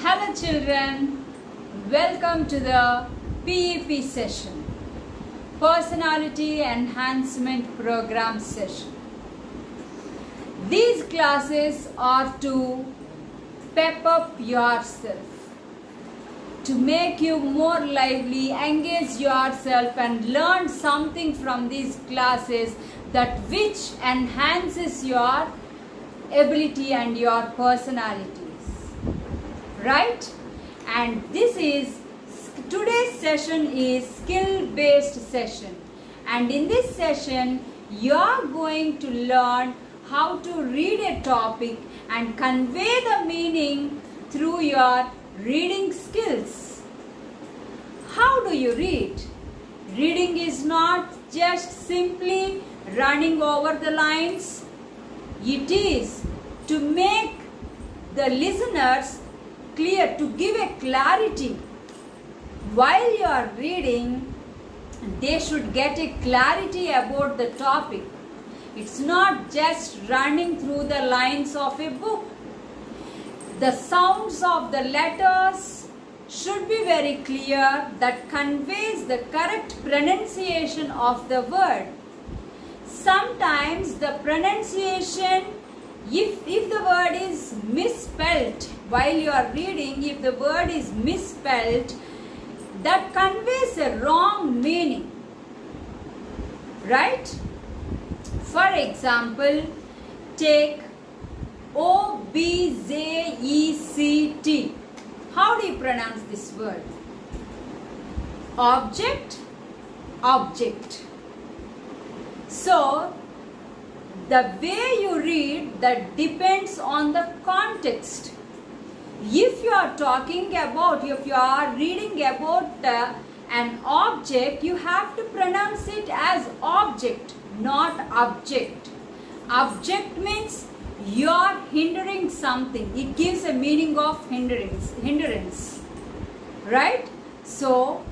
Hello children, welcome to the PEP session, Personality Enhancement Program session. These classes are to pep up yourself, to make you more lively, engage yourself and learn something from these classes that which enhances your ability and your personalities. Right? And today's session is skill based session, and in this session you are going to learn how to read a topic and convey the meaning through your reading skills. How do you read? Reading is not just simply running over the lines. It is to make the listeners clear, to give a clarity. While you are reading, they should get a clarity about the topic. It's not just running through the lines of a book. The sounds of the letters should be very clear, that conveys the correct pronunciation of the word. Sometimes the pronunciation, if the word is misspelled while you are reading, if the word is misspelled, that conveys a wrong meaning. Right? For example, take object. How do you pronounce this word? Object, object. So, the way you read, that depends on the context. If you are reading about an object, you have to pronounce it as object, not object. Object means you are hindering something. It gives a meaning of hindrance. Right? So,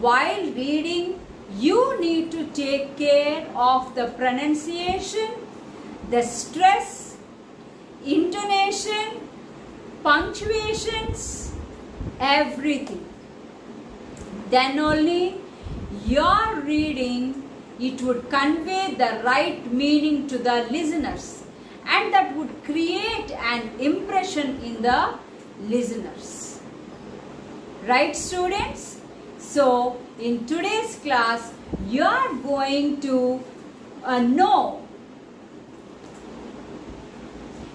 while reading, you need to take care of the pronunciation, the stress, intonation, punctuations, everything. Then only your reading, it would convey the right meaning to the listeners, and that would create an impression in the listeners. Right, students? So, in today's class, you are going to know.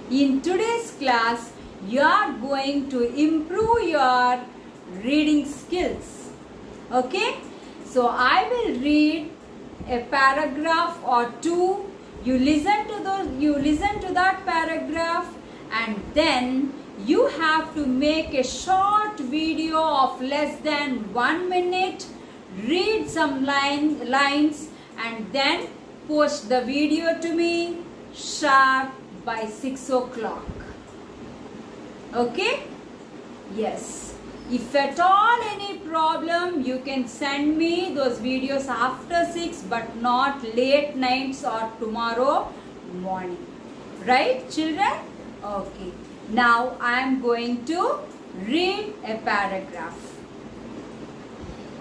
In today's class, you are going to improve your reading skills. Okay? So, I will read a paragraph or two. You listen to that paragraph, and then you have to make a short video of less than 1 minute, read some lines, and then post the video to me sharp by 6 o'clock. Okay? Yes. If at all any problem, you can send me those videos after 6, but not late nights or tomorrow morning. Right, children? Okay. Now I am going to read a paragraph.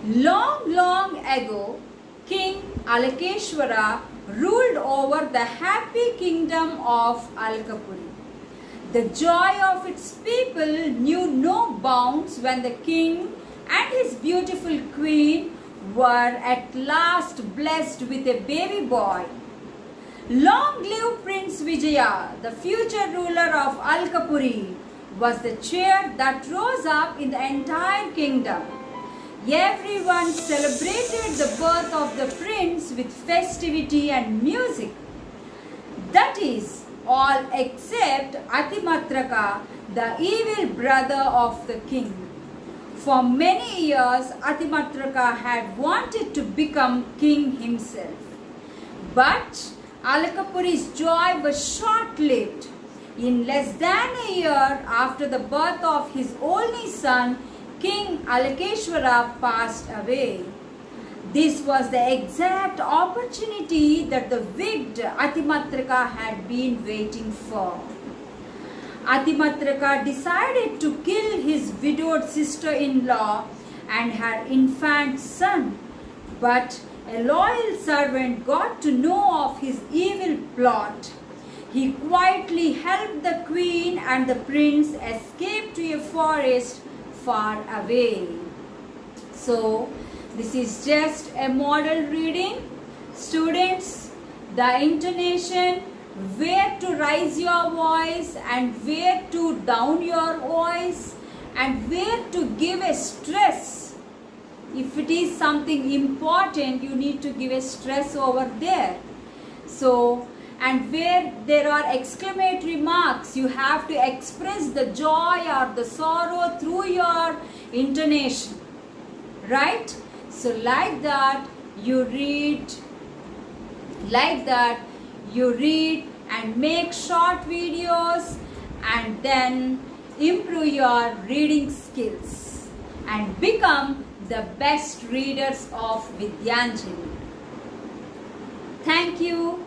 Long, long ago, King Alakeshwara ruled over the happy kingdom of Alkapuri. The joy of its people knew no bounds when the king and his beautiful queen were at last blessed with a baby boy. Long live Prince Vijaya, the future ruler of Alkapuri, was the cheer that rose up in the entire kingdom. Everyone celebrated the birth of the prince with festivity and music. That is, all except Atimatraka, the evil brother of the king. For many years, Atimatraka had wanted to become king himself. But Alakapuri's joy was short-lived. In less than a year after the birth of his only son, King Alakeshwara passed away. This was the exact opportunity that the wicked Atimatraka had been waiting for. Atimatraka decided to kill his widowed sister-in-law and her infant son, but a loyal servant got to know of his evil plot. He quietly helped the queen and the prince escape to a forest far away. So, this is just a model reading. Students, the intonation, where to raise your voice and where to down your voice, and where to give a stress. If it is something important, you need to give a stress over there. So, and where there are exclamatory marks, you have to express the joy or the sorrow through your intonation. Right? So like that you read, and make short videos, and then improve your reading skills and become the best readers of Vidyanjali. Thank you.